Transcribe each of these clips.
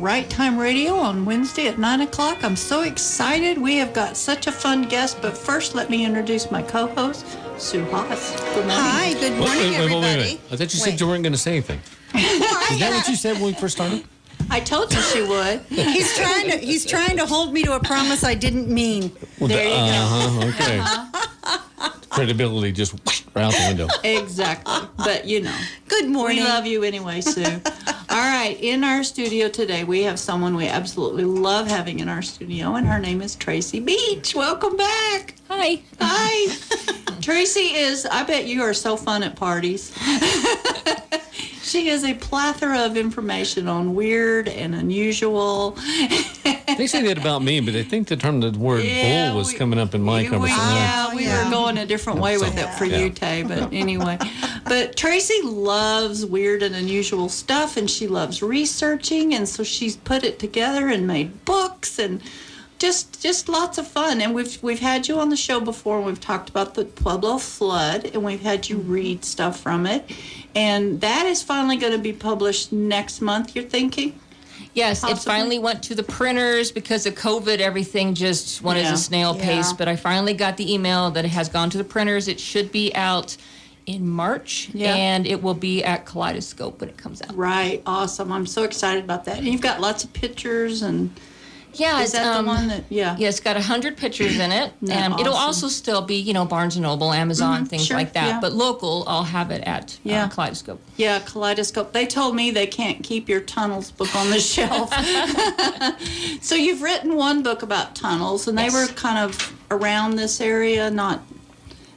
Right Time Radio on Wednesday at 9 o'clock. I'm so excited. We have got such a fun guest, but first let me introduce my co-host, Sue Haas. Good morning. Hi, good morning, everybody. I thought you said you weren't going to say anything. Is that what you said when we first started? I told you she would. He's trying to hold me to a promise I didn't mean. Well, There you go. Okay. Credibility just right out the window. Exactly. But, you know. Good morning. We love you anyway, Sue. All right. In our studio today, we have someone we absolutely love having in our studio, and her name is Tracy Beach. Welcome back. Hi. Hi. Tracy is, I bet you are so fun at parties. She has a plethora of information on weird and unusual. They say that about me, but I think the word bull was coming up in my conversation. We were going a different way with it for you, Tay, but anyway. But Tracy loves weird and unusual stuff, and she loves researching, and so she's put it together and made books and just lots of fun. And we've had you on the show before, and we've talked about the Pueblo flood, and we've had you read stuff from it. And that is finally going to be published next month, you're thinking? Yes, Possibly. It finally went to the printers because of COVID. Everything just went as a snail pace. But I finally got the email that it has gone to the printers. It should be out in March, and it will be at Kaleidoscope when it comes out. Right. Awesome. I'm so excited about that. And you've got lots of pictures and... Yeah, is that the one that, Yeah, it's got 100 pictures in it. And awesome. it'll also still be, Barnes & Noble, Amazon, things like that. Yeah. But local, I'll have it at Kaleidoscope. Yeah, Kaleidoscope. They told me they can't keep your tunnels book on the shelf. So you've written one book about tunnels, and they were kind of around this area, not...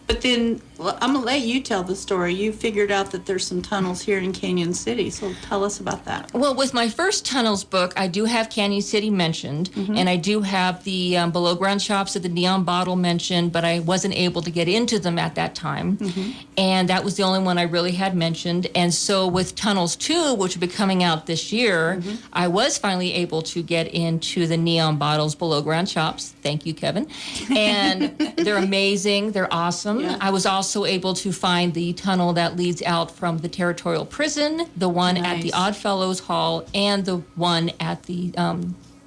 But then, I'm going to let you tell the story. You figured out that there's some tunnels here in Cañon City, so tell us about that. Well, with my first tunnels book, I do have Cañon City mentioned, and I do have the below ground shops at the Neon Bottle mentioned, but I wasn't able to get into them at that time, and that was the only one I really had mentioned. And so with Tunnels 2, which will be coming out this year, I was finally able to get into the Neon Bottles below ground shops. Thank you, Kevin. And they're amazing. They're awesome. Yeah. I was also able to find the tunnel that leads out from the Territorial Prison, the one at the Oddfellows Hall, and the one at the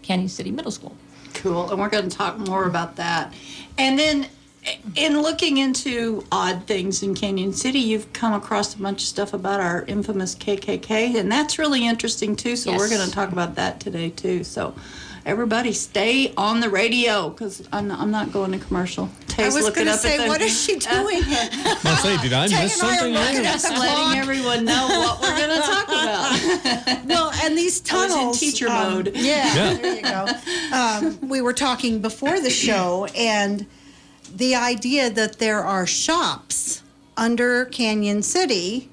Cañon City Middle School. Cool, and we're going to talk more about that. And then in looking into odd things in Cañon City, you've come across a bunch of stuff about our infamous KKK, and that's really interesting, too, so we're going to talk about that today, too. So everybody stay on the radio, because I'm not going to commercial. I was going to say, what is she doing? I'll say, did I miss something? Just letting everyone know what we're going to talk about. Well, and these tunnels... I was in teacher mode. Yeah, there you go. We were talking before the show, and the idea that there are shops under Cañon City...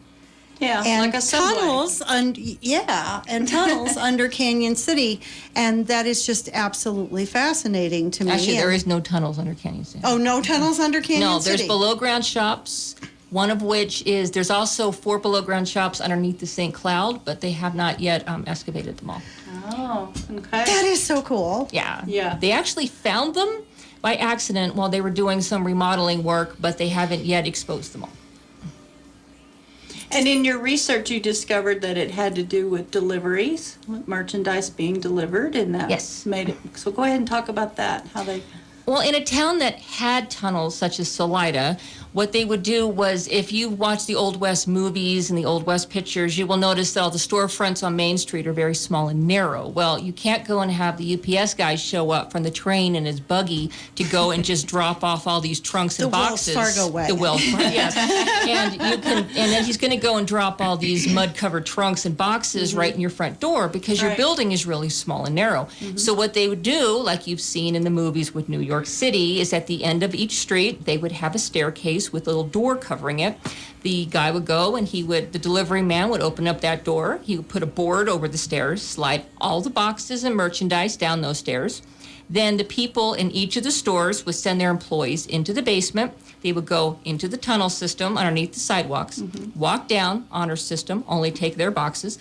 Yeah, and like a subway. tunnels, and tunnels under Cañon City, and that is just absolutely fascinating to me. Actually, there is no tunnels under Cañon City. Oh, no tunnels under Cañon City? No, there's below ground shops, one of which is, there's also 4 below ground shops underneath the St. Cloud, but they have not yet excavated them all. Oh, okay. That is so cool. Yeah. Yeah. They actually found them by accident while they were doing some remodeling work, but they haven't yet exposed them all. And in your research, you discovered that it had to do with deliveries, with merchandise being delivered, and that made it. So go ahead and talk about that, how they... Well, in a town that had tunnels, such as Salida, what they would do was, if you watch the Old West movies and the Old West pictures, you will notice that all the storefronts on Main Street are very small and narrow. Well, you can't go and have the UPS guy show up from the train in his buggy to go and just drop off all these trunks and boxes. The Wells Fargo way. The Wells Fargo, yes. And then he's going to go and drop all these mud-covered trunks and boxes right in your front door, because your building is really small and narrow. So what they would do, like you've seen in the movies with New York City, is at the end of each street, they would have a staircase with a little door covering it. The guy would go and the delivery man would open up that door. He would put a board over the stairs, slide all the boxes and merchandise down those stairs. Then the people in each of the stores would send their employees into the basement. They would go into the tunnel system underneath the sidewalks, walk down, honor system, only take their boxes.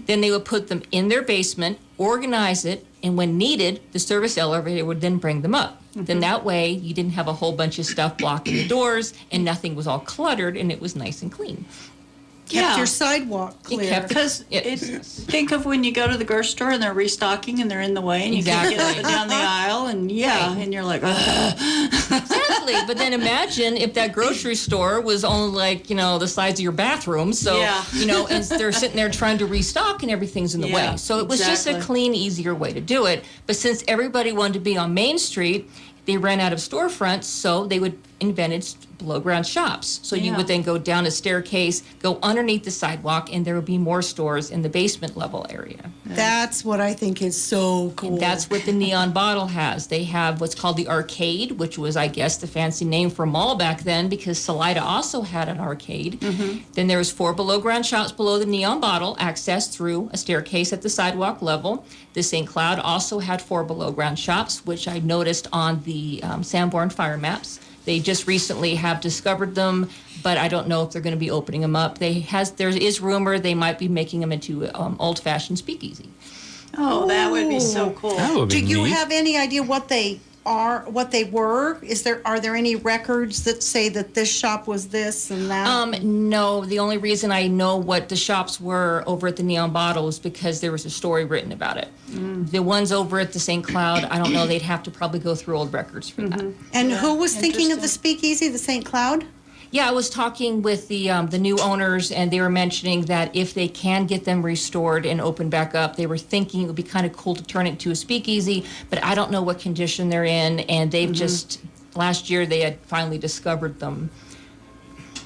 Then they would put them in their basement, organize it, and when needed, the service elevator would then bring them up. Then that way, you didn't have a whole bunch of stuff blocking the doors, and nothing was all cluttered, and it was nice and clean. Kept your sidewalk clear. Because think of when you go to the grocery store and they're restocking and they're in the way and you can't get up and down the aisle and and you're like, ugh. Exactly. But then imagine if that grocery store was only like, the size of your bathroom. So, and they're sitting there trying to restock and everything's in the way. So it was just a clean, easier way to do it. But since everybody wanted to be on Main Street, they ran out of storefronts, so they invented below ground shops. So you would then go down a staircase, go underneath the sidewalk, and there would be more stores in the basement level area. That's what I think is so cool. And that's what the Neon Bottle has. They have what's called the arcade, which was, I guess, the fancy name for a mall back then, because Salida also had an arcade. Then there was 4 below ground shops below the Neon Bottle, accessed through a staircase at the sidewalk level. The St. Cloud also had 4 below ground shops, which I noticed on the Sanborn fire maps. They just recently have discovered them, but I don't know if they're going to be opening them up. There is rumor they might be making them into old-fashioned speakeasy. Oh, that would be so cool. That would be Do you neat. have any idea what they are, what they were? Are there any records that say that this shop was this and that? No, the only reason I know what the shops were over at the Neon Bottle is because there was a story written about it. The ones over at the St. Cloud, I don't know, they'd have to probably go through old records for that. And who was thinking of the speakeasy, the St. Cloud? Yeah, I was talking with the new owners, and they were mentioning that if they can get them restored and open back up, they were thinking it would be kind of cool to turn it into a speakeasy, but I don't know what condition they're in, and they've just, last year they had finally discovered them.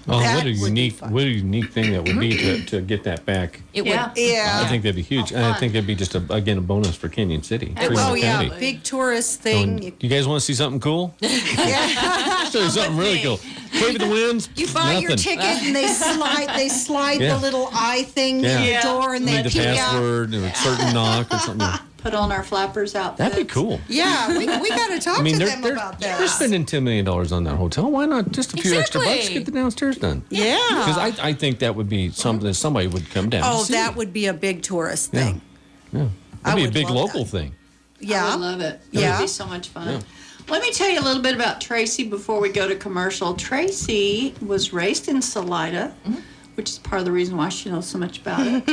Oh, That what a would be unique, fun. what a unique thing that would be to get that back. It would, Yeah. I think that'd be huge. And I think it'd be just a bonus for Canyon City. Fremont County. Big tourist Going, thing. you guys want to see something cool? Yeah. Show you something really cool. Play with the winds. You buy your nothing. ticket and they slide Yeah. the little eye thing Yeah. in the door and You they need the peek out. password or a certain knock or something. Put on our flappers outfits. That'd be cool. Yeah, we got to talk I mean, to they're, them they're, about they're that. spending $10 million on that hotel. Why not just a few extra bucks Exactly. get the downstairs done? Yeah. Because I think that would be something that somebody would come down Oh, to see. that would be a big tourist Yeah. thing. Yeah. I That'd be a would big love local that. thing. Yeah. I would love it. It Yeah. would be so much fun. Yeah. Let me tell you a little bit about Tracy before we go to commercial. Tracy was raised in Salida, which is part of the reason why she knows so much about it,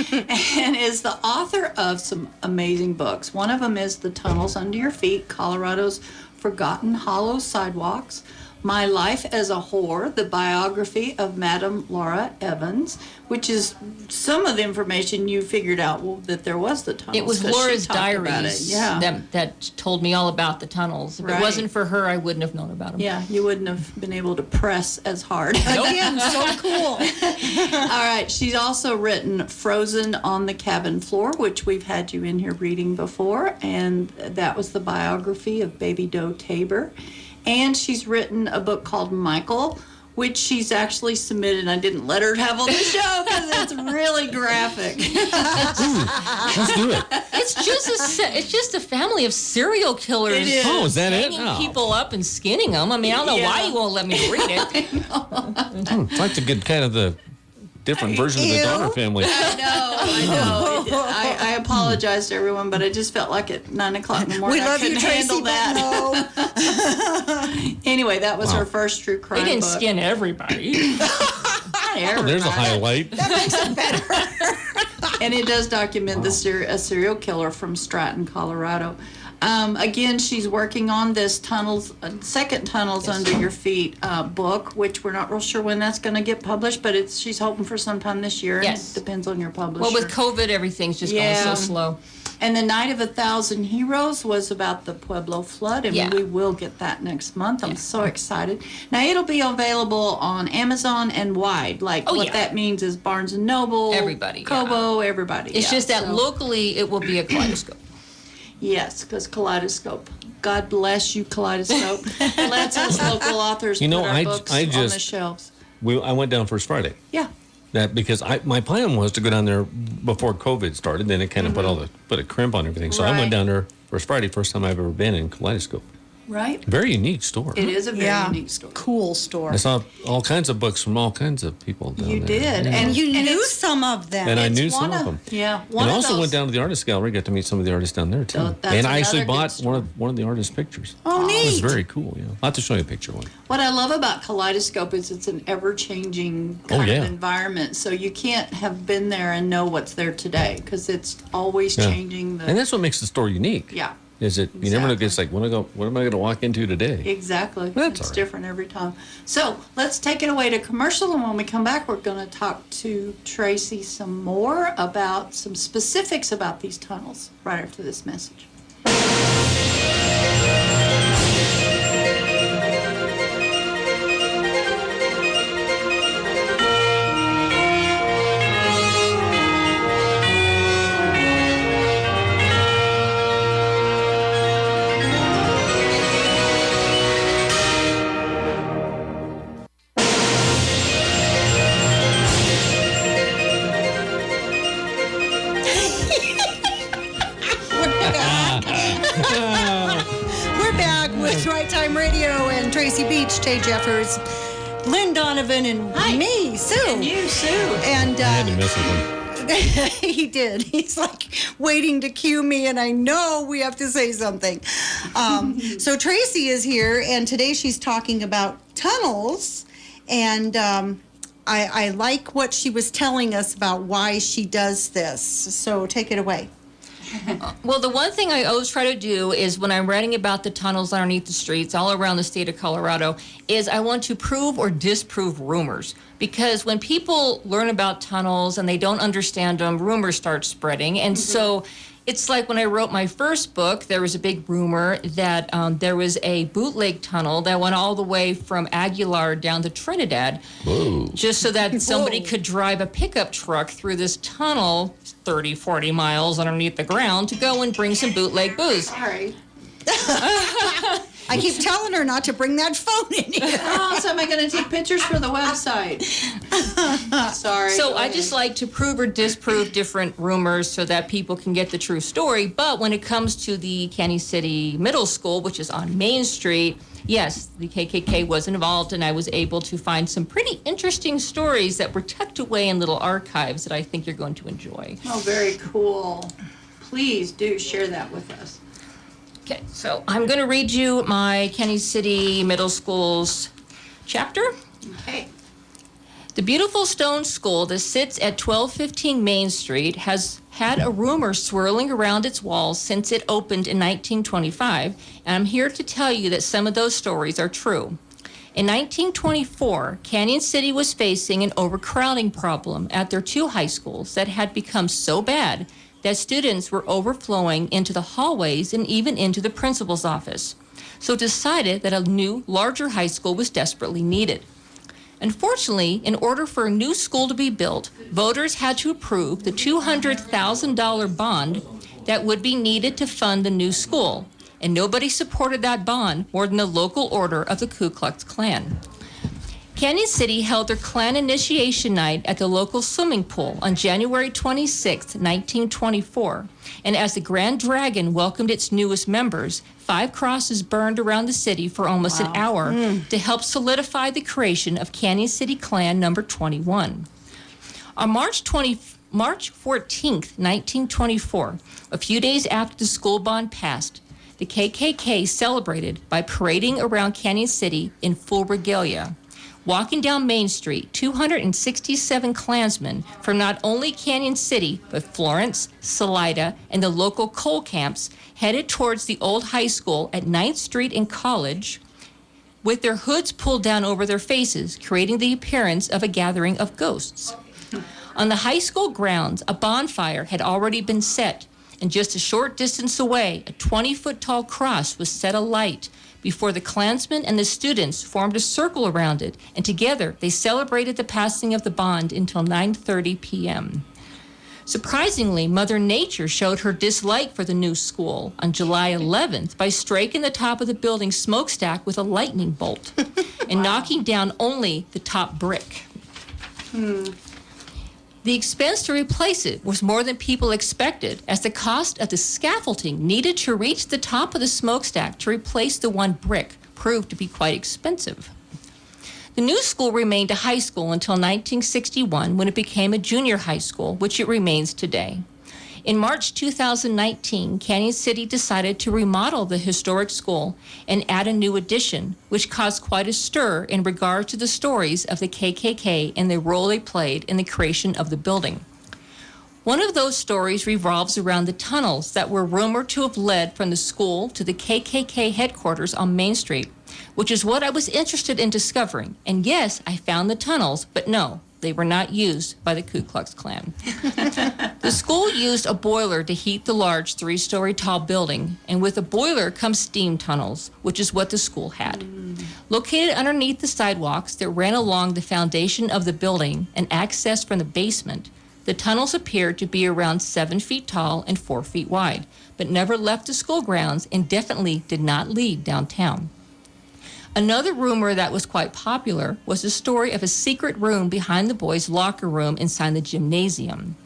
and is the author of some amazing books. One of them is The Tunnels Under Your Feet, Colorado's Forgotten Hollow Sidewalks, My Life as a Whore, the biography of Madame Laura Evans, which is some of the information you figured out that there was the tunnels. It was 'cause she Laura's talked about it. diaries Yeah. that told me all about the tunnels. If Right. it wasn't for her, I wouldn't have known about them. Yeah, you wouldn't have been able to press as hard. Again, so cool. All right, she's also written Frozen on the Cabin Floor, which we've had you in here reading before, and that was the biography of Baby Doe Tabor. And she's written a book called Michael, which she's actually submitted. I didn't let her have on the show because it's really graphic. Let's do it. It's just a family of serial killers. It is. Oh, is that it? Hanging Oh. people up and skinning them. I mean, I don't know why Yeah. you won't let me read it. I'd like to get kind of the different version of the Ew. Donner family. I know. I apologize to everyone, but I just felt like at 9 o'clock in the We morning I love you, couldn't Tracy, handle but that. no. Anyway, that was Wow. her first true crime They didn't book. skin everybody. Oh, there's a highlight. And it does document a serial killer from Stratton, Colorado. Again, she's working on this second Tunnels Under Your Feet book, which we're not real sure when that's going to get published, but she's hoping for sometime this year. Yes. And it depends on your publisher. Well, with COVID, everything's just Yeah. going so slow. And The Night of 1,000 Heroes was about the Pueblo flood, and Yeah. we will get that next month. I'm so excited. Now, it'll be available on Amazon and wide. Like, Oh, what yeah. that means is Barnes & Noble, Everybody, yeah. Kobo, everybody. It's yeah. just that So- locally, it will be a kaleidoscope. Yes, because Kaleidoscope. God bless you, Kaleidoscope. Let's us local authors You know, put our I books I on the just- shelves. I went down First Friday. Yeah. That because my plan was to go down there before COVID started. Then it kind of put a crimp on everything. So I Right. went down there First Friday, first time I've ever been in Kaleidoscope. Right? Very unique store. It is a very unique store. Cool store. I saw all kinds of books from all kinds of people down You there. did. Yeah. And you knew it's- some of them. And I it's knew some one of them. Yeah. And One of also those, went down to the artist gallery, got to meet some of the artists down there too. Oh, that's and I actually another good bought one of the artist's pictures. Oh, It was neat. very cool. Yeah, I'll have to show you a picture one. What I love about Kaleidoscope is it's an ever-changing kind yeah. of environment. So you can't have been there and know what's there today because it's always Yeah. changing. And that's what makes the store unique. Yeah. Is it you never know? Exactly. It's like what am I going to walk into today? Exactly. That's it's all right. different every time. So let's take it away to commercial, and when we come back, we're going to talk to Tracy some more about some specifics about these tunnels right after this message. We're back with Right Time Radio and Tracy Beach, Jay Jeffers, Lynn Donovan, and me, Sue. And you, Sue. And I had to mess with them. he did. He's like waiting to cue me, and I know we have to say something. So Tracy is here, and today she's talking about tunnels. And I like what she was telling us about why she does this. So take it away. Well, the one thing I always try to do is when I'm writing about the tunnels underneath the streets all around the state of Colorado is I want to prove or disprove rumors. Because when people learn about tunnels and they don't understand them, rumors start spreading. And so it's like when I wrote my first book, there was a big rumor that there was a bootleg tunnel that went all the way from Aguilar down to Trinidad. Whoa. Just so that somebody could drive a pickup truck through this tunnel 30, 40 miles underneath the ground to go and bring some bootleg booze. Sorry. I keep telling her not to bring that phone in here. Oh, so am I going to take pictures for the website? Sorry. So go I ahead. just like to prove or disprove different rumors so that people can get the true story. But when it comes to the Canyon City Middle School, which is on Main Street, yes, the KKK was involved, and I was able to find some pretty interesting stories that were tucked away in little archives that I think you're going to enjoy. Oh, very cool. Please do share that with us. Okay, so I'm going to read you my Canyon City Middle School's chapter. Okay. The beautiful stone school that sits at 1215 Main Street has had a rumor swirling around its walls since it opened in 1925, and I'm here to tell you that some of those stories are true. In 1924, Canyon City was facing an overcrowding problem at their two high schools that had become so bad that students were overflowing into the hallways and even into the principal's office. So it decided that a new, larger high school was desperately needed. Unfortunately, in order for a new school to be built, voters had to approve the $200,000 bond that would be needed to fund the new school, and nobody supported that bond more than the local order of the Ku Klux Klan. Canyon City held their Klan initiation night at the local swimming pool on January 26, 1924, and as the Grand Dragon welcomed its newest members, 5 crosses burned around the city for almost an hour to help solidify the creation of Canyon City Klan number 21. On March 14, 1924, a few days after the school bond passed, the KKK celebrated by parading around Canyon City in full regalia. Walking down Main Street, 267 Klansmen from not only Canyon City, but Florence, Salida, and the local coal camps headed towards the old high school at 9th Street and College with their hoods pulled down over their faces, creating the appearance of a gathering of ghosts. On the high school grounds, a bonfire had already been set, and just a short distance away, a 20-foot-tall cross was set alight before the Klansmen and the students formed a circle around it, and together they celebrated the passing of the bond until 9:30 p.m. Surprisingly, Mother Nature showed her dislike for the new school on July 11th by striking the top of the building smokestack with a lightning bolt and knocking down only the top brick. The The expense to replace it was more than people expected, as the cost of the scaffolding needed to reach the top of the smokestack to replace the one brick proved to be quite expensive. The new school remained a high school until 1961, when it became a junior high school, which it remains today. In March 2019, Cañon City decided to remodel the historic school and add a new addition, which caused quite a stir in regard to the stories of the KKK and the role they played in the creation of the building. One of those stories revolves around the tunnels that were rumored to have led from the school to the KKK headquarters on Main Street, which is what I was interested in discovering. And yes, I found the tunnels, but no, they were not used by the Ku Klux Klan. The school used a boiler to heat the large 3-story tall building, and with a boiler comes steam tunnels, which is what the school had. Located underneath the sidewalks that ran along the foundation of the building and accessed from the basement, the tunnels appeared to be around 7 feet tall and 4 feet wide, but never left the school grounds and definitely did not lead downtown. Another rumor that was quite popular was the story of a secret room behind the boys' locker room inside the gymnasium.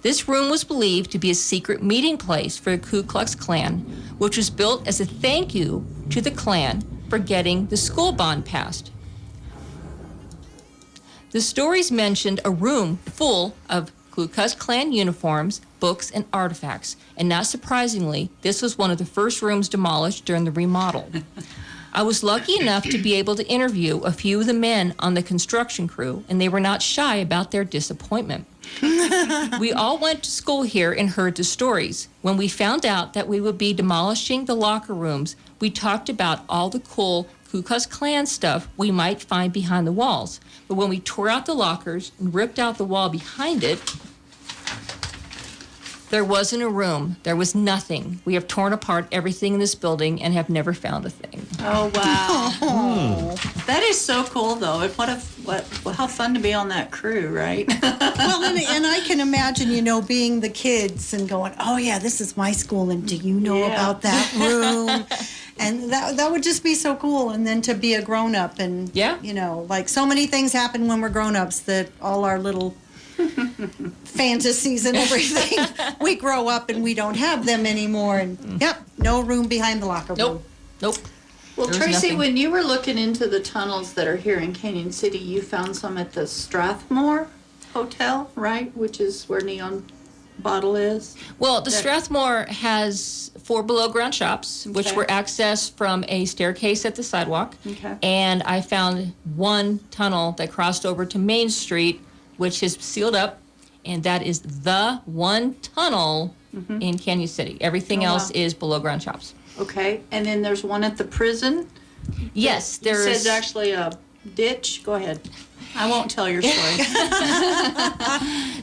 This room was believed to be a secret meeting place for the Ku Klux Klan, which was built as a thank you to the Klan for getting the school bond passed. The stories mentioned a room full of Ku Klux Klan uniforms, books, and artifacts, and not surprisingly, this was one of the first rooms demolished during the remodel. I was lucky enough to be able to interview a few of the men on the construction crew, and they were not shy about their disappointment. We all went to school here and heard the stories. When we found out that we would be demolishing the locker rooms, we talked about all the cool Ku Klux Klan stuff we might find behind the walls. But when we tore out the lockers and ripped out the wall behind it, there wasn't a room. There was nothing. We have torn apart everything in this building and have never found a thing. Oh, wow. That is so cool, though. And how fun to be on that crew, right? Well, and I can imagine, being the kids and going, oh, yeah, this is my school, and do you know about that room? And that would just be so cool. And then to be a grown-up and, like so many things happen when we're grown-ups that all our little fantasies and everything, we grow up and we don't have them anymore. And, no room behind the locker room. Nope. Well, Tracy, when you were looking into the tunnels that are here in Cañon City, you found some at the Strathmore Hotel, right? Which is where Neon Bottle is. Well, the Strathmore has 4 below-ground shops, which were accessed from a staircase at the sidewalk. Okay. And I found one tunnel that crossed over to Main Street, which is sealed up, and that is the one tunnel in Cañon City. Everything else is below-ground shops. Okay, and then there's one at the prison? Yes, there's... You said actually a ditch? Go ahead. I won't tell your story.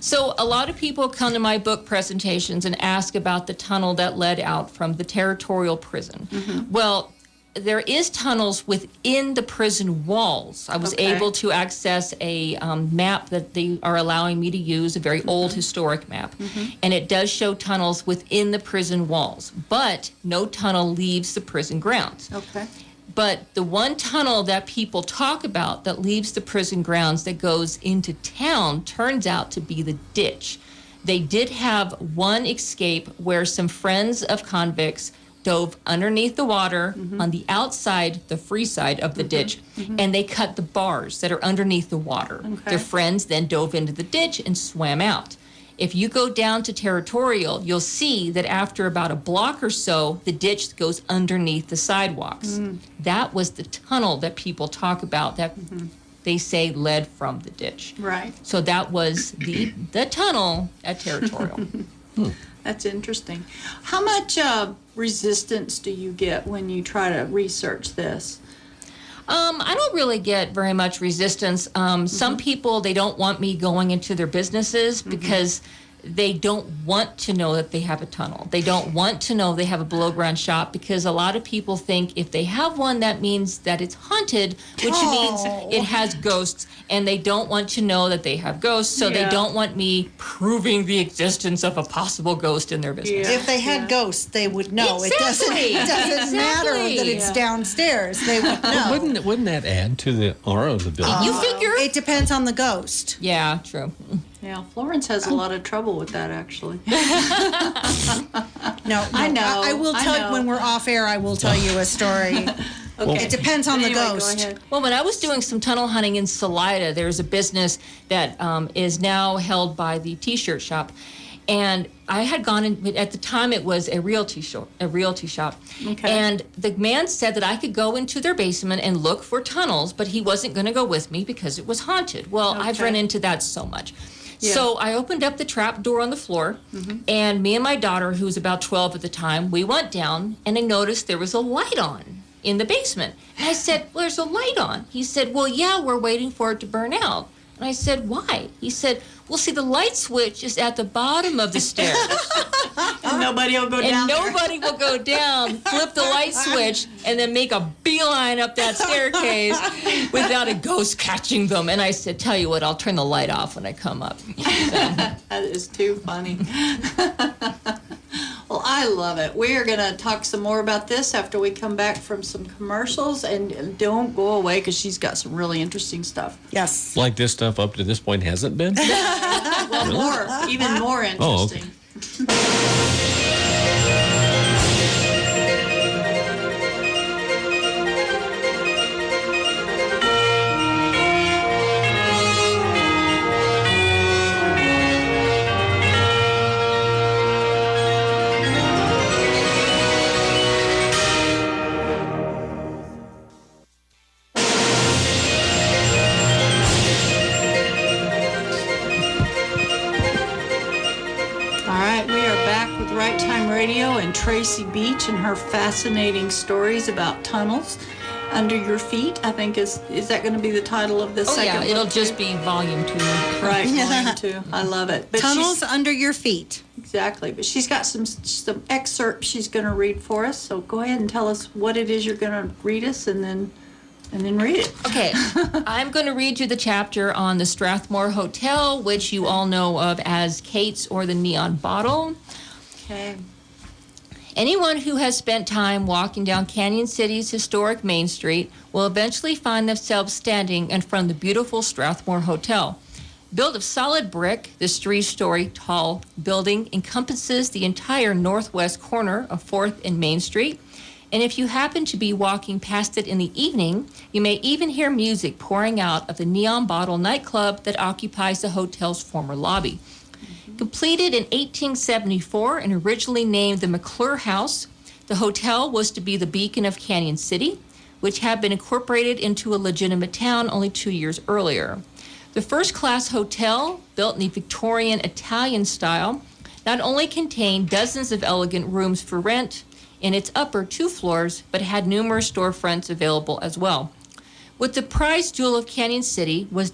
So a lot of people come to my book presentations and ask about the tunnel that led out from the territorial prison. Well, there is tunnels within the prison walls. I was able to access a map that they are allowing me to use, a very old historic map. And it does show tunnels within the prison walls, but no tunnel leaves the prison grounds. Okay. But the one tunnel that people talk about that leaves the prison grounds that goes into town turns out to be the ditch. They did have one escape where some friends of convicts dove underneath the water on the outside, the free side of the ditch, and they cut the bars that are underneath the water. Okay. Their friends then dove into the ditch and swam out. If you go down to Territorial, you'll see that after about a block or so, the ditch goes underneath the sidewalks. That was the tunnel that people talk about that they say led from the ditch. Right. So that was the tunnel at Territorial. That's interesting. How much resistance do you get when you try to research this? I don't really get very much resistance. Some people, they don't want me going into their businesses because they don't want to know that they have a tunnel. They don't want to know they have a below-ground shop because a lot of people think if they have one, that means that it's haunted, which means it has ghosts, and they don't want to know that they have ghosts, so they don't want me proving the existence of a possible ghost in their business. If they had ghosts, they would know. Exactly. It doesn't matter that it's downstairs. They would know. Wouldn't that add to the aura of the building? You figure? It depends on the ghost. Yeah, true. Yeah, Florence has a lot of trouble with that, actually. No, I know. I will tell you when we're off air. I will tell you a story. Okay. It depends on the Anyway, ghost. Go ahead. Well, when I was doing some tunnel hunting in Salida, there's a business that is now held by the T-shirt shop, and I had gone in. At the time, it was a realty shop. Okay. And the man said that I could go into their basement and look for tunnels, but he wasn't going to go with me because it was haunted. Well, I've Okay. run into that so much. Yeah. So I opened up the trap door on the floor, and me and my daughter, who was about 12 at the time, we went down, and I noticed there was a light on in the basement. And I said, well, there's a light on. He said, well, yeah, we're waiting for it to burn out. And I said, why? He said, well, see, the light switch is at the bottom of the stairs. And nobody will go And down there. nobody will go down, flip the light switch, and then make a beeline up that staircase without a ghost catching them. And I said, tell you what, I'll turn the light off when I come up. That is too funny. Well, I love it. We are going to talk some more about this after we come back from some commercials. And don't go away because she's got some really interesting stuff. Yes. Like this stuff up to this point hasn't been? Well, more, even more Oh, okay. interesting. All right, we are back with Right Time Radio and Tracy Beach and her fascinating stories about tunnels under your feet. I think is that going to be the title of this Oh, second yeah, it'll book, just too? be volume 2. Right, volume 2. I love it. But Tunnels she's- under your feet. exactly. But she's got some excerpts she's going to read for us. So go ahead and tell us what it is you're going to read us, and then read it. Okay, I'm going to read you the chapter on the Strathmore Hotel, which you all know of as Kate's or the Neon Bottle. Okay. Anyone who has spent time walking down Cañon City's historic Main Street will eventually find themselves standing in front of the beautiful Strathmore Hotel. Built of solid brick, this 3-story tall building encompasses the entire northwest corner of 4th and Main Street. And if you happen to be walking past it in the evening, you may even hear music pouring out of the Neon Bottle nightclub that occupies the hotel's former lobby. Completed in 1874 and originally named the McClure House, the hotel was to be the beacon of Cañon City, which had been incorporated into a legitimate town only 2 years earlier. The first-class hotel, built in the Victorian Italian style, not only contained dozens of elegant rooms for rent in its upper 2 floors, but had numerous storefronts available as well. When the prized jewel of Cañon City was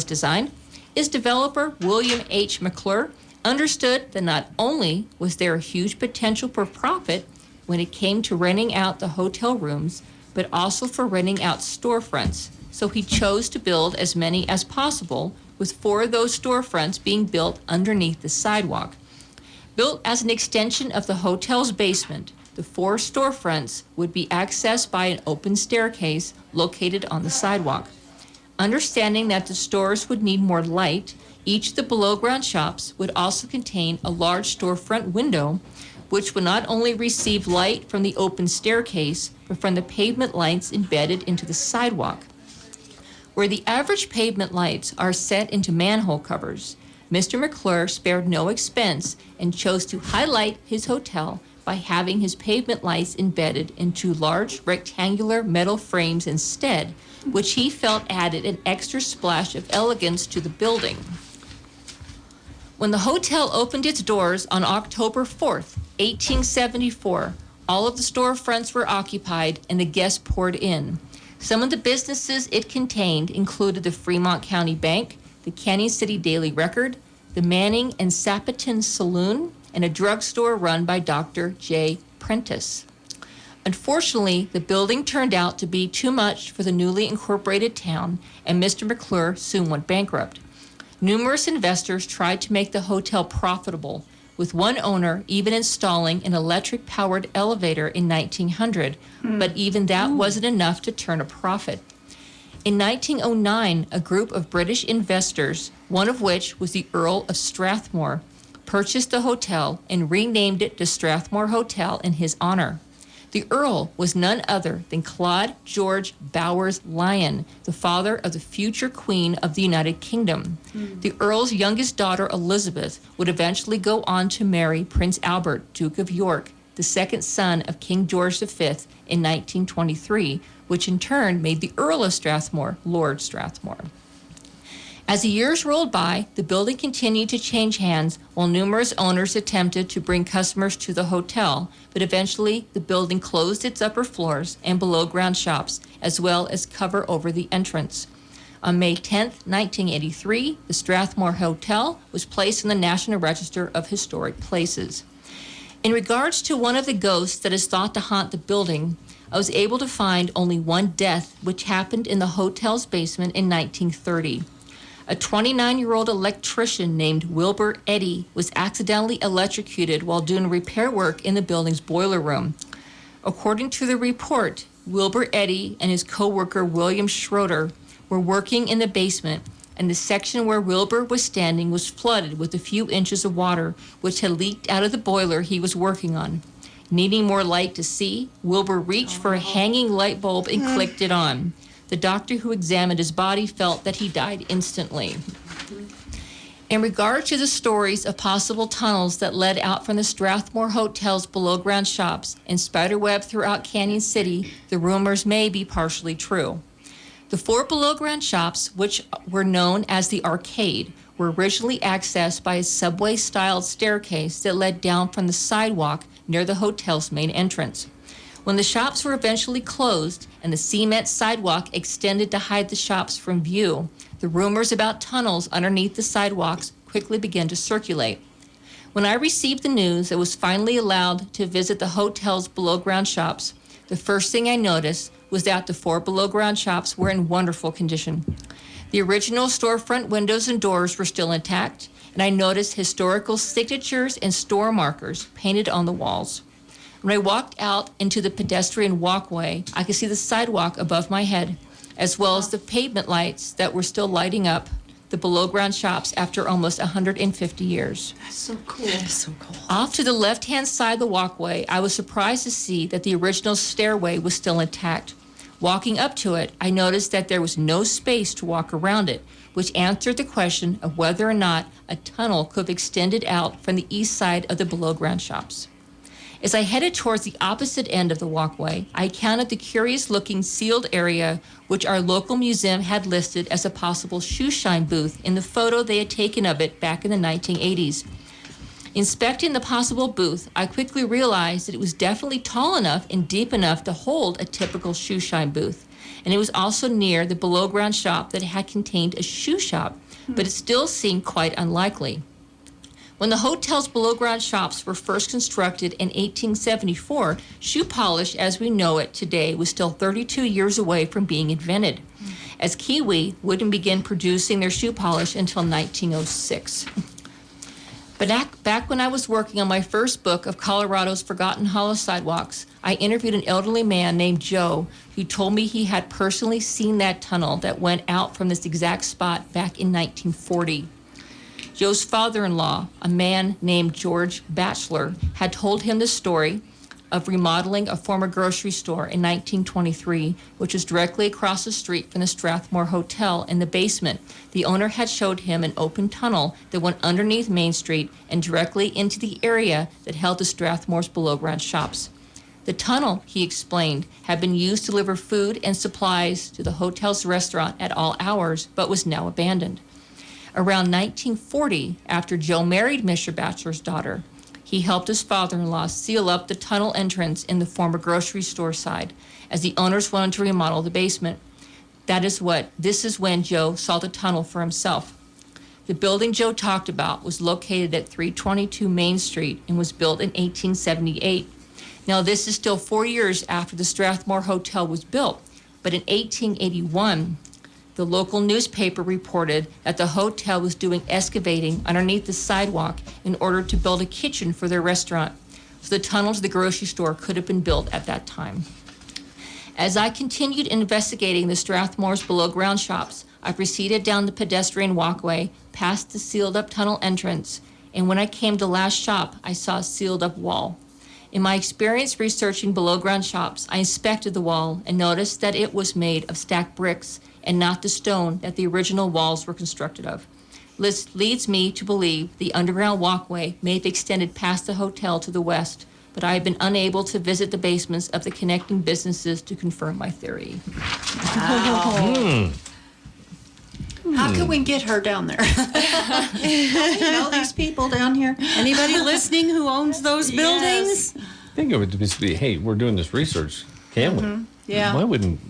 designed, its developer, William H. McClure, understood that not only was there a huge potential for profit when it came to renting out the hotel rooms, but also for renting out storefronts. So he chose to build as many as possible, with 4 of those storefronts being built underneath the sidewalk. Built as an extension of the hotel's basement, the 4 storefronts would be accessed by an open staircase located on the sidewalk. Understanding that the stores would need more light, each of the below-ground shops would also contain a large storefront window, which would not only receive light from the open staircase, but from the pavement lights embedded into the sidewalk. Where the average pavement lights are set into manhole covers, Mr. McClure spared no expense and chose to highlight his hotel by having his pavement lights embedded into large rectangular metal frames instead, which he felt added an extra splash of elegance to the building. When the hotel opened its doors on October 4th, 1874, all of the storefronts were occupied and the guests poured in. Some of the businesses it contained included the Fremont County Bank, the Cañon City Daily Record, the Manning and Sapatin Saloon, and a drugstore run by Dr. J. Prentice. Unfortunately, the building turned out to be too much for the newly incorporated town, and Mr. McClure soon went bankrupt. Numerous investors tried to make the hotel profitable, with one owner even installing an electric-powered elevator in 1900, but even that wasn't enough to turn a profit. In 1909, a group of British investors, one of which was the Earl of Strathmore, purchased the hotel and renamed it the Strathmore Hotel in his honor. The Earl was none other than Claude George Bowers Lyon, the father of the future Queen of the United Kingdom. The Earl's youngest daughter, Elizabeth, would eventually go on to marry Prince Albert, Duke of York, the second son of King George V in 1923, which in turn made the Earl of Strathmore Lord Strathmore. As the years rolled by, the building continued to change hands while numerous owners attempted to bring customers to the hotel, but eventually the building closed its upper floors and below-ground shops, as well as cover over the entrance. On May 10, 1983, the Strathmore Hotel was placed in the National Register of Historic Places. In regards to one of the ghosts that is thought to haunt the building, I was able to find only one death, which happened in the hotel's basement in 1930. A 29-year-old electrician named Wilbur Eddy was accidentally electrocuted while doing repair work in the building's boiler room. According to the report, Wilbur Eddy and his co-worker William Schroeder were working in the basement, and the section where Wilbur was standing was flooded with a few inches of water, which had leaked out of the boiler he was working on. Needing more light to see, Wilbur reached for a hanging light bulb and clicked it on. The doctor who examined his body felt that he died instantly. In regard to the stories of possible tunnels that led out from the Strathmore Hotel's below-ground shops and spiderweb throughout Cañon City, the rumors may be partially true. The 4 below-ground shops, which were known as the Arcade, were originally accessed by a subway-styled staircase that led down from the sidewalk near the hotel's main entrance. When the shops were eventually closed and the cement sidewalk extended to hide the shops from view, the rumors about tunnels underneath the sidewalks quickly began to circulate. When I received the news I was finally allowed to visit the hotel's below-ground shops, the first thing I noticed was that the 4 below-ground shops were in wonderful condition. The original storefront windows and doors were still intact, and I noticed historical signatures and store markers painted on the walls. When I walked out into the pedestrian walkway, I could see the sidewalk above my head, as well as the pavement lights that were still lighting up the below-ground shops after almost 150 years. That's so cool. So cool. Off to the left-hand side of the walkway, I was surprised to see that the original stairway was still intact. Walking up to it, I noticed that there was no space to walk around it, which answered the question of whether or not a tunnel could have extended out from the east side of the below-ground shops. As I headed towards the opposite end of the walkway, I counted the curious-looking sealed area which our local museum had listed as a possible shoe shine booth in the photo they had taken of it back in the 1980s. Inspecting the possible booth, I quickly realized that it was definitely tall enough and deep enough to hold a typical shoe shine booth. And it was also near the below-ground shop that had contained a shoe shop, but it still seemed quite unlikely. When the hotel's below-ground shops were first constructed in 1874, shoe polish as we know it today was still 32 years away from being invented, as Kiwi wouldn't begin producing their shoe polish until 1906. But back when I was working on my first book of Colorado's Forgotten Hollow Sidewalks, I interviewed an elderly man named Joe who told me he had personally seen that tunnel that went out from this exact spot back in 1940. Joe's father-in-law, a man named George Batchelor, had told him the story of remodeling a former grocery store in 1923, which was directly across the street from the Strathmore Hotel in the basement. The owner had showed him an open tunnel that went underneath Main Street and directly into the area that held the Strathmore's below-ground shops. The tunnel, he explained, had been used to deliver food and supplies to the hotel's restaurant at all hours, but was now abandoned. Around 1940, after Joe married Mr. Batchelor's daughter, he helped his father-in-law seal up the tunnel entrance in the former grocery store side, as the owners wanted to remodel the basement. This is when Joe saw the tunnel for himself. The building Joe talked about was located at 322 Main Street and was built in 1878. Now, this is still 4 years after the Strathmore Hotel was built, but in 1881, the local newspaper reported that the hotel was doing excavating underneath the sidewalk in order to build a kitchen for their restaurant, so the tunnel to the grocery store could have been built at that time. As I continued investigating the Strathmore's below-ground shops, I proceeded down the pedestrian walkway, past the sealed-up tunnel entrance, and when I came to the last shop, I saw a sealed-up wall. In my experience researching below-ground shops, I inspected the wall and noticed that it was made of stacked bricks and not the stone that the original walls were constructed of. This leads me to believe the underground walkway may have extended past the hotel to the west, but I have been unable to visit the basements of the connecting businesses to confirm my theory. Wow. How can we get her down there? You know these people down here? Anybody listening who owns those buildings? I think it would just be, hey, we're doing this research. Can we? Yeah. Why wouldn't?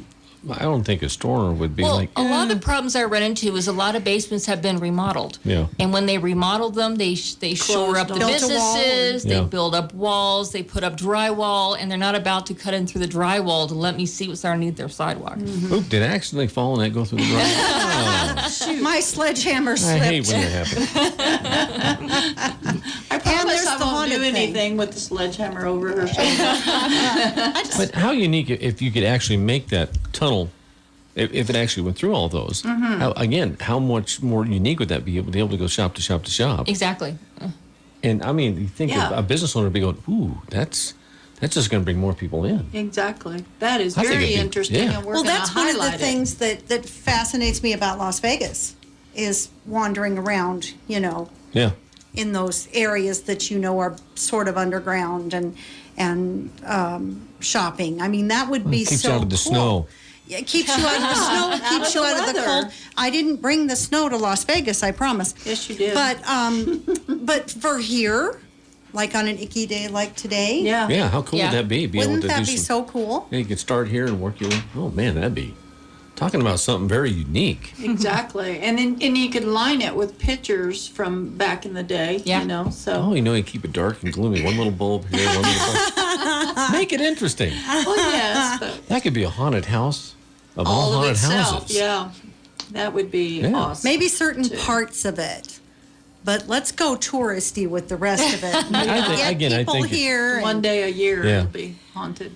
I don't think a store would be Well, like. a lot of the problems I run into is a lot of basements have been remodeled. Yeah. And when they remodeled them, they shore up the Built a wall. businesses, Yeah. they build up walls, they put up drywall, and they're not about to cut in through the drywall to let me see what's underneath their sidewalk. Oop! Did I accidentally fall and that go through the driveway? My sledgehammer I slipped. hate when that happens. I promise there's I the won't do haunted thing. anything with the sledgehammer over her shoulder. But how unique if you could actually make that tunnel, if it actually went through all those. How much more unique would that be? Able to go shop to shop to shop? Exactly. And I mean, you think Yeah. a business owner would be going, ooh, that's just going to bring more people in. Exactly. That is I think very it'd be- interesting, yeah. and we're Well, going to that's one of highlight the it. things that fascinates me about Las Vegas is wandering around, Yeah. in those areas that are sort of underground and shopping. I mean, that would be Keeps so you out of the cool. snow. Yeah, it keeps you out of the snow, keeps of you the out of the weather. cold. I didn't bring the snow to Las Vegas, I promise. Yes, you did. But for here, like on an icky day like today, Yeah. Yeah. How cool Yeah. would that be? wouldn't that do be some, so cool? Yeah, you could start here and work your way. Oh man, that'd be talking about something very unique. Exactly. And you could line it with pictures from back in the day, Yeah. so. Oh, you keep it dark and gloomy. One little bulb here, one little bulb. Make it interesting. Well, yes, but That could be a haunted house of all all of haunted itself, houses. yeah. That would be Yeah. awesome. Maybe certain parts of it. But let's go touristy with the rest of it. I Get people think here. One day a year Yeah. it'll be haunted.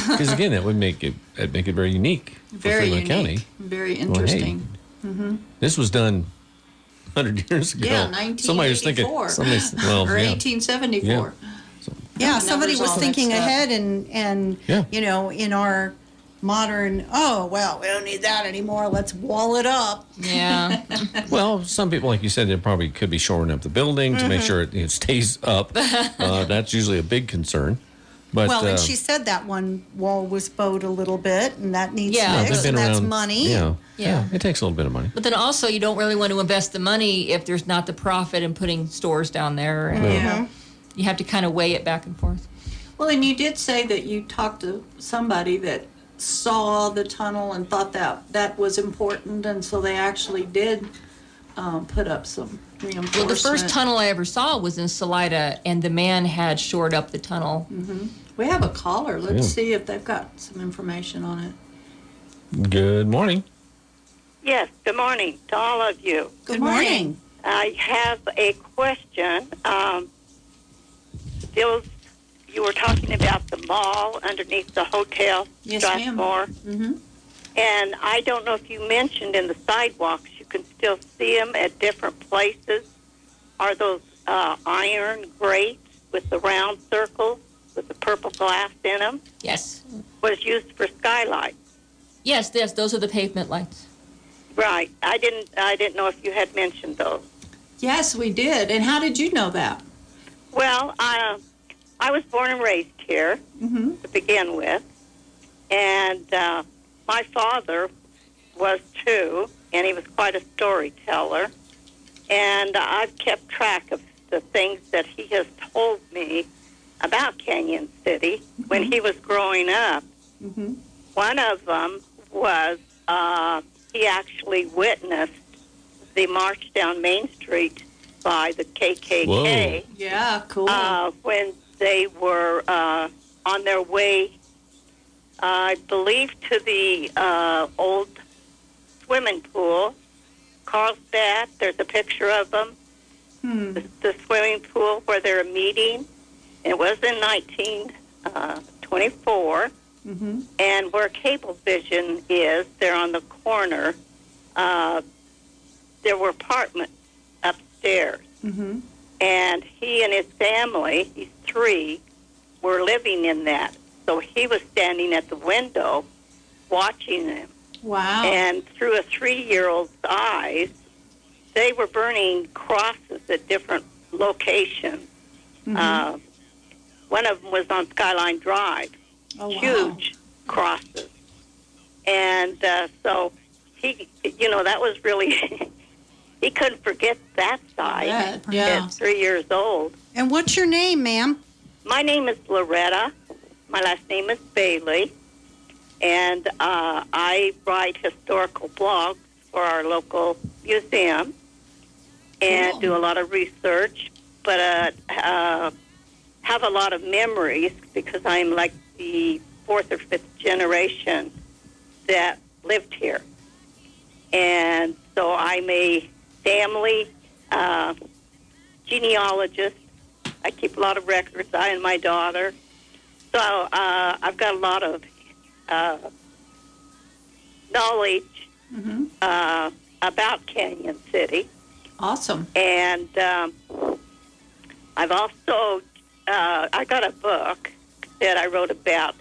because again, that would make it very unique for Very Fremont unique. County. Very Well, hey, interesting. This was done 100 years ago. Yeah, Somebody was thinking. 1984. Or yeah. 1874. Yeah, somebody numbers was all thinking mixed up. ahead and Yeah. in our modern, we don't need that anymore. Let's wall it up. Yeah. Well, some people, like you said, they probably could be shoring up the building to make sure it stays up. That's usually a big concern. But Well, and she said that one wall was bowed a little bit, and that needs Yeah. fixed, they've been and that's around. money. Yeah. Yeah. It takes a little bit of money. But then also, you don't really want to invest the money if there's not the profit in putting stores down there. And, Yeah. you have to kind of weigh it back and forth. Well, and you did say that you talked to somebody that saw the tunnel and thought that was important, and so they actually did put up some reinforcement. Well, the first tunnel I ever saw was in Salida, and the man had shored up the tunnel. We have a caller. Let's Yeah. see if they've got some information on it. Good morning. Yes, good morning to all of you. Good morning. I have a question. You were talking about the mall underneath the hotel, Yes, ma'am. Strathmore. Mm-hmm. And I don't know if you mentioned in the sidewalks, you can still see them at different places. Are those iron grates with the round circles with the purple glass in them? Yes. Was used for skylights. Yes, those are the pavement lights. Right. I didn't know if you had mentioned those. Yes, we did. And how did you know that? Well, I was born and raised here to begin with, and my father was too, and he was quite a storyteller, and I've kept track of the things that he has told me about Cañon City when he was growing up. One of them was he actually witnessed the march down Main Street by the KKK. Whoa. Yeah, cool. When they were on their way, I believe, to the old swimming pool. Carlstadt, there's a picture of them. The swimming pool where they're meeting. It was in 1924. And where Cablevision is, they're on the corner. There were apartments upstairs. And he and his family, he's 3, were living in that. So he was standing at the window watching them. Wow. And through a 3-year-old's eyes, they were burning crosses at different locations. One of them was on Skyline Drive. Oh, wow. Huge crosses. And so he, that was really, he couldn't forget that side Yeah. at 3 years old. And what's your name, ma'am? My name is Loretta. My last name is Bailey. And I write historical blogs for our local museum and do a lot of research, but have a lot of memories because I'm like the 4th or 5th generation that lived here. And so I'm a family genealogist. I keep a lot of records, I and my daughter. So I've got a lot of knowledge about Cañon City. Awesome. And I've also, I got a book that I wrote about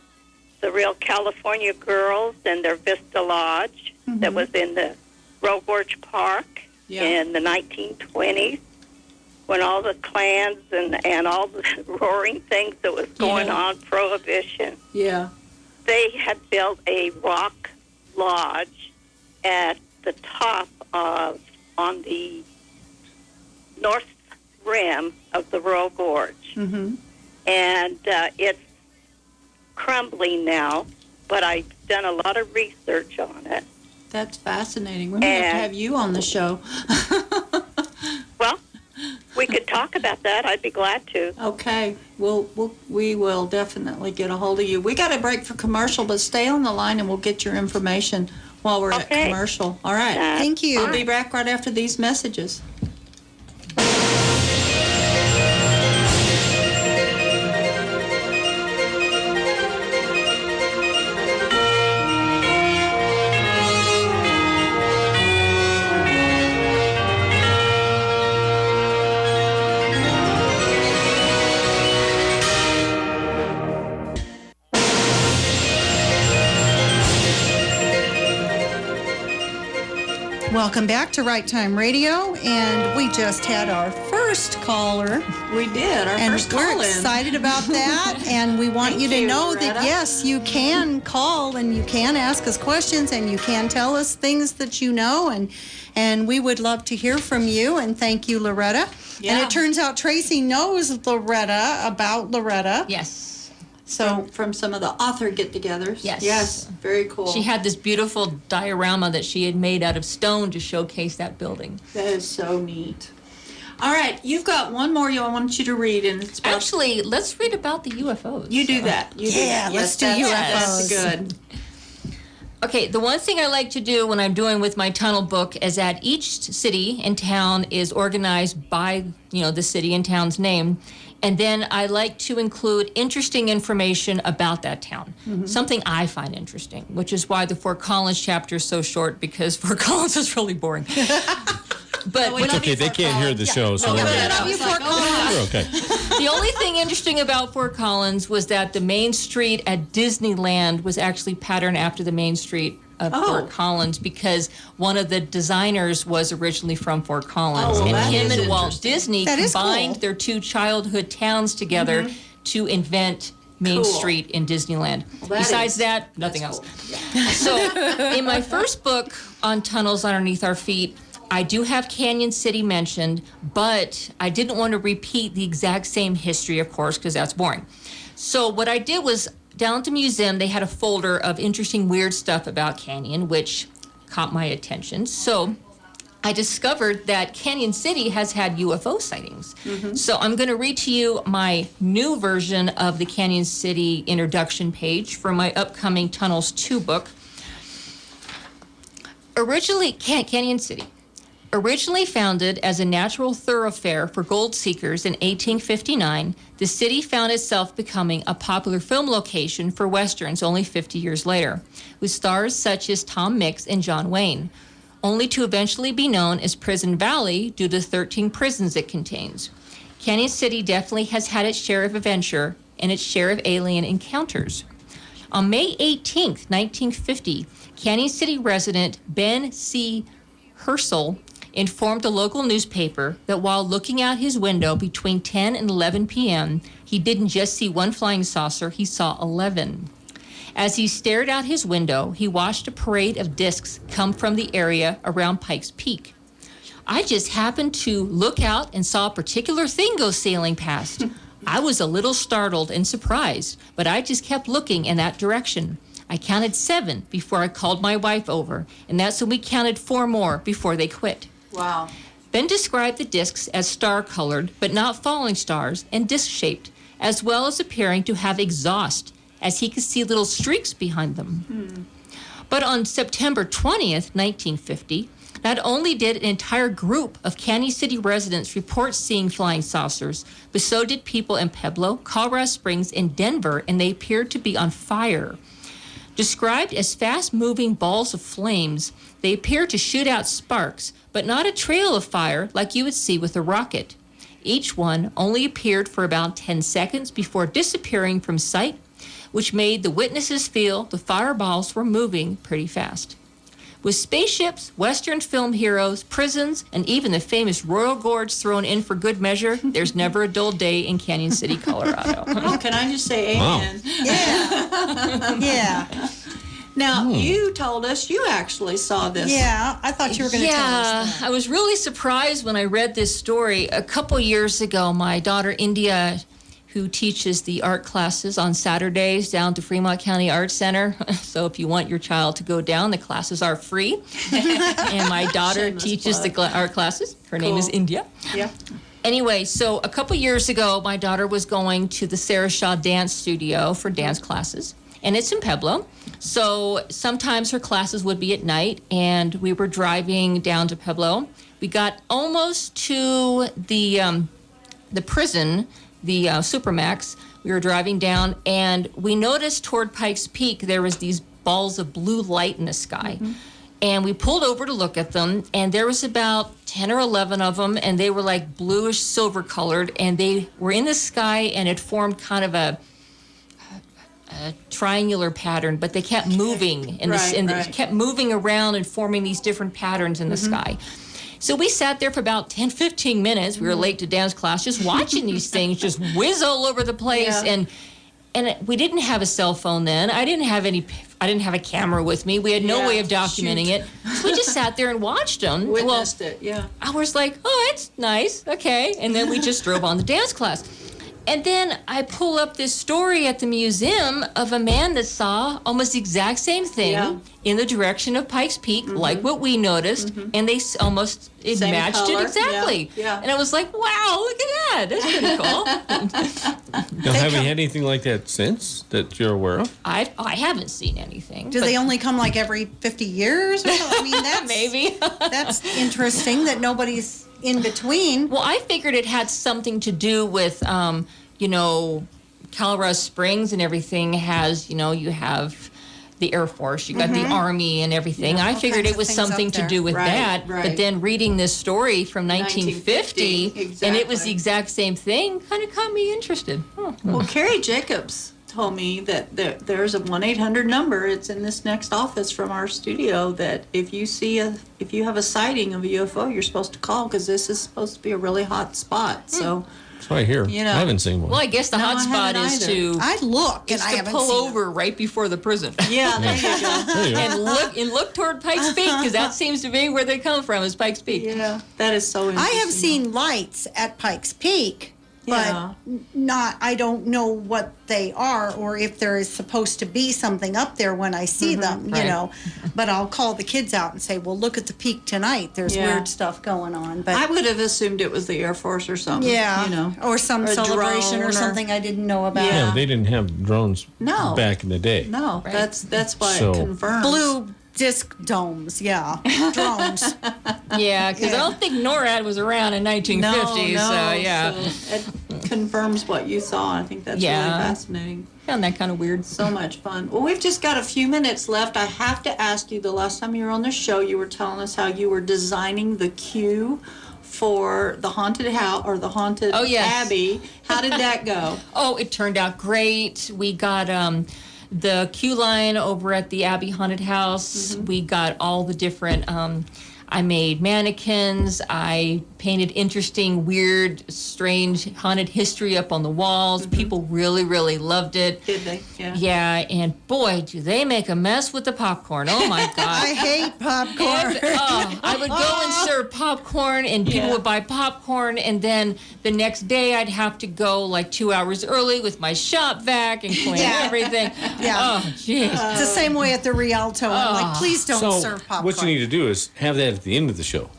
the real California girls and their Vista Lodge that was in the Roe Gorge Park in the 1920s when all the clans and all the roaring things that was going on, Prohibition. Yeah. They had built a rock lodge at the top of, on the north rim of the Roe Gorge. And it's crumbling now, but I've done a lot of research on it. That's fascinating. We're going to have you on the show. Well, we could talk about that. I'd be glad to. Okay. We will definitely get a hold of you. We got a break for commercial, but stay on the line and we'll get your information while we're at commercial. All right. Thank you. I'll be back right after these messages. Welcome back to Right Time Radio, and we just had our first caller. We did. Our And first we're call in. excited about that, and we want Thank you to you, know that, Loretta. yes, you can call and you can ask us questions and you can tell us things that you know, and we would love to hear from you, and thank you, Loretta. Yeah. And it turns out Tracy knows Loretta about Loretta. Yes. So from some of the author get-togethers. Yes. Yes. Very cool. She had this beautiful diorama that she had made out of stone to showcase that building. That is so neat. All right, you've got one more I want you to read, and it's about... Actually, let's read about the UFOs. You do that. You do Yeah, that. let's do That's UFOs. good. Okay, the one thing I like to do when I'm doing with my tunnel book is that each city and town is organized by, the city and town's name. And then I like to include interesting information about that town, something I find interesting, which is why the Fort Collins chapter is so short, because Fort Collins is really boring. But It's okay. They can't hear the show, so Yeah, we're but I good. love you, Fort Collins. We're okay. the only thing interesting about Fort Collins was that the main street at Disneyland was actually patterned after the main street of Fort Collins, because one of the designers was originally from Fort Collins. Oh, well, and that him is and Walt interesting. Disney That is combined cool. their two childhood towns together to invent Main Cool. Street in Disneyland. that Besides is- that, nothing that's else. So in my first book on tunnels underneath our feet, I do have Cañon City mentioned, but I didn't want to repeat the exact same history, of course, because that's boring. So what I did was, down at the museum, they had a folder of interesting, weird stuff about Cañon, which caught my attention. So I discovered that Cañon City has had UFO sightings. So I'm going to read to you my new version of the Cañon City introduction page for my upcoming Tunnels 2 book. Originally, Cañon City. Originally founded as a natural thoroughfare for gold seekers in 1859, the city found itself becoming a popular film location for westerns only 50 years later, with stars such as Tom Mix and John Wayne, only to eventually be known as Prison Valley due to the 13 prisons it contains. Cañon City definitely has had its share of adventure and its share of alien encounters. On May 18, 1950, Cañon City resident Ben C. Herschel informed a local newspaper that while looking out his window between 10 and 11 p.m., he didn't just see one flying saucer, he saw 11. As he stared out his window, he watched a parade of discs come from the area around Pikes Peak. I just happened to look out and saw a particular thing go sailing past. I was a little startled and surprised, but I just kept looking in that direction. I counted 7 before I called my wife over, and that's when we counted 4 more before they quit. Wow. Ben described the discs as star-colored, but not falling stars, and disc-shaped, as well as appearing to have exhaust, as he could see little streaks behind them. But on September 20th, 1950, not only did an entire group of Cañon City residents report seeing flying saucers, but so did people in Pueblo, Colorado Springs, and Denver, and they appeared to be on fire. Described as fast-moving balls of flames, they appear to shoot out sparks, but not a trail of fire like you would see with a rocket. Each one only appeared for about 10 seconds before disappearing from sight, which made the witnesses feel the fireballs were moving pretty fast. With spaceships, Western film heroes, prisons, and even the famous Royal Gorge thrown in for good measure, there's never a dull day in Cañon City, Colorado. Oh, can I just say amen? Yeah. Yeah. Now, you told us you actually saw this. Yeah, I thought you were going to tell us that. I was really surprised when I read this story. A couple years ago, my daughter India, who teaches the art classes on Saturdays down to Fremont County Art Center. So if you want your child to go down, the classes are free. And my daughter teaches the art classes. Her name is India. Yeah. Anyway, so a couple years ago, my daughter was going to the Sarah Shaw Dance Studio for dance classes. And it's in Pueblo. So sometimes her classes would be at night, and we were driving down to Pueblo. We got almost to the prison, the Supermax. We were driving down, and we noticed toward Pikes Peak there was these balls of blue light in the sky. And we pulled over to look at them, and there was about 10 or 11 of them, and they were like bluish silver colored, and they were in the sky, and it formed kind of a triangular pattern, but they kept moving kept moving around and forming these different patterns in the sky. So we sat there for about 10, 15 minutes. We were late to dance class, just watching these things just whiz all over the place. Yeah. And we didn't have a cell phone then. I didn't have a camera with me. We had no way of documenting it. So we just sat there and watched them. Witnessed it, yeah. I was like, oh, it's nice. Okay. And then we just drove on to dance class. And then I pull up this story at the museum of a man that saw almost the exact same thing in the direction of Pikes Peak, like what we noticed, and they almost Same matched color. it exactly. Yeah. And I was like, wow, look at that. That's pretty cool. Now, have you had anything like that since that you're aware of? I haven't seen anything. Do they only come like every 50 years or something? I mean, that's Maybe. that's interesting that nobody's in between. Well, I figured it had something to do with, Colorado Springs and everything has, you have the Air Force, you got the Army and everything. I figured kinds it of was things up something to there. do with Right, that. right. But then reading this story from 1950, 1950, and it was the exactly. exact same thing, kind of got me interested. Huh. Well, Carrie Jacobs told me that there's a 1-800 number. It's in this next office from our studio. That if you have a sighting of a UFO, you're supposed to call because this is supposed to be a really hot spot. So, It's right here. You know. I haven't seen one. Well, I guess the No, hot I spot haven't is either. to I look and I haven't pull seen over right before the prison. yeah, there you go. There you are. and look toward Pikes Peak because that seems to be where they come from is Pikes Peak. Yeah, that is so I interesting. have seen lights at Pikes Peak, Yeah. but I don't know what they are or if there is supposed to be something up there when I see them, right. But I'll call the kids out and say, well, look at the peak tonight. There's Yeah. weird stuff going on. But I would have assumed it was the Air Force or something. yeah, or some or a celebration drone or something I didn't know about. Yeah, they didn't have drones No. back in the day. No, Right. that's why So- it confirms. Blue disc domes, yeah. Drones. Yeah, because I don't think NORAD was around in 1950. No, so yeah, so it confirms what you saw. I think that's really fascinating. Found that kind of weird. So much fun. Well, we've just got a few minutes left. I have to ask you, the last time you were on the show, you were telling us how you were designing the queue for the haunted house or the haunted abbey. How did that go? Oh, it turned out great. We got the queue line over at the Abbey Haunted House. We got all the different I made mannequins. I painted interesting, weird, strange, haunted history up on the walls. People really, really loved it. Did they? Yeah. Yeah, and boy, do they make a mess with the popcorn. Oh, my God. I hate popcorn. I would go and serve popcorn, and people would buy popcorn, and then the next day I'd have to go like 2 hours early with my shop vac and clean everything. Yeah. Oh, jeez. It's the same way at the Rialto. I'm like, please don't serve popcorn. What you need to do is have that at the end of the show.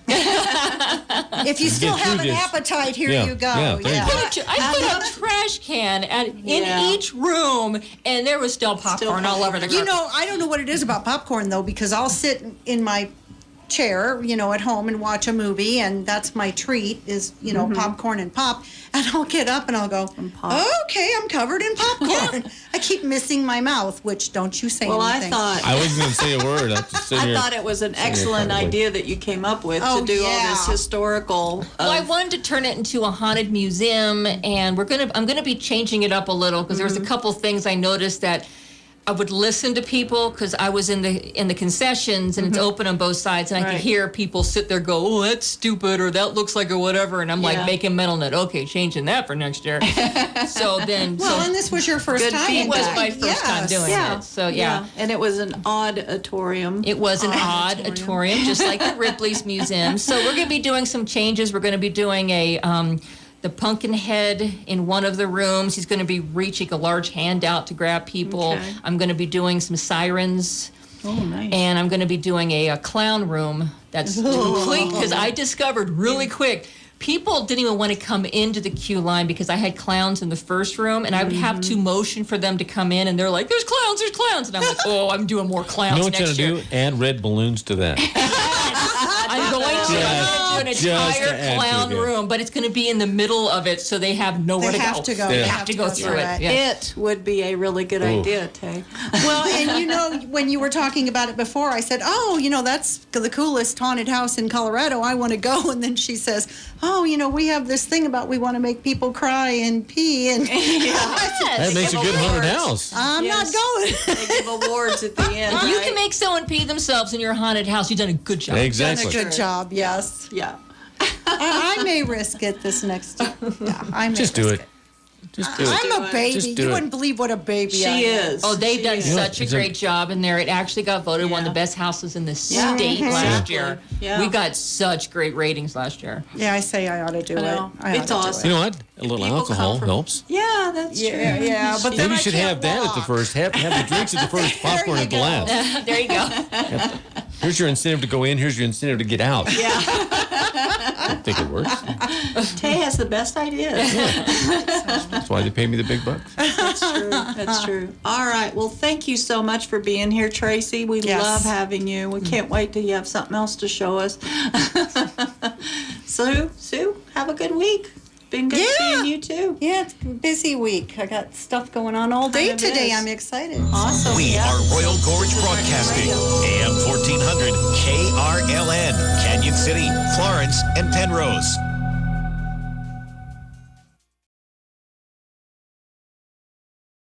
If you still have an this. appetite, here you go. Yeah, there you go. I put a trash can in each room, and there was still popcorn all over the carpet. You know, I don't know what it is about popcorn, though, because I'll sit in my chair, at home and watch a movie, and that's my treat is, popcorn and pop. And I'll get up and I'll go, okay, I'm covered in popcorn. I keep missing my mouth, which don't you say anything. I wasn't going to say a word. I thought it was an excellent idea that you came up with to do all this historical. Well, I wanted to turn it into a haunted museum, and I'm gonna be changing it up a little because there was a couple things I noticed that I would listen to people because I was in the concessions and it's open on both sides, and I could hear people sit there go, oh, that's stupid, or that looks like a whatever, and I'm like making mental note, okay, changing that for next year. And this was your first time. It was my first time doing it. So and it was an auditorium. It was an auditorium, just like the Ripley's Museum. So we're going to be doing some changes. We're going to be doing the pumpkin head in one of the rooms. He's going to be reaching a large hand out to grab people. Okay. I'm going to be doing some sirens. Oh, nice. And I'm going to be doing a clown room that's complete, because I discovered really quick, people didn't even want to come into the queue line because I had clowns in the first room, and I would have to motion for them to come in, and they're like, there's clowns. And I'm like, oh, I'm doing more clowns next year. You know what you're going to do? Add red balloons to that. I'm going to do an entire clown room, but it's going to be in the middle of it, so they have nowhere to go. They have to go through it. Yeah. It would be a really good idea, Tay. Well, and when you were talking about it before, I said, that's the coolest haunted house in Colorado. I want to go. And then she says, we have this thing about we want to make people cry and pee. And that makes a good haunted house. I'm not going. They give awards at the end. If you can make someone pee themselves in your haunted house, you've done a good job. Exactly. You've done a good job, yes. Yeah. I may risk it this next year. Yeah, I may Just do it. Just do it. I'm a baby. You wouldn't believe what a baby I am. She is. Oh, they've done such a great job in there. It actually got voted one of the best houses in the state last year. Yeah. We got such great ratings last year. Yeah, I say I ought to do it. It's awesome. You know what? A little alcohol helps. Yeah, that's true. Yeah, but maybe you should have that at the first. Have the drinks at the first, popcorn at the last. There you go. Here's your incentive to go in. Here's your incentive to get out. Yeah. I think it works. Tay has the best ideas. That's why they pay me the big bucks. That's true. All right. Well, thank you so much for being here, Tracy. We love having you. We can't wait till you have something else to show us. Sue, have a good week. Been good seeing you too. Yeah, it's a busy week. I got stuff going on all day today. I'm excited. Awesome. We are Royal Gorge Broadcasting, AM 1400 KRLN, Cañon City, Florence, and Penrose.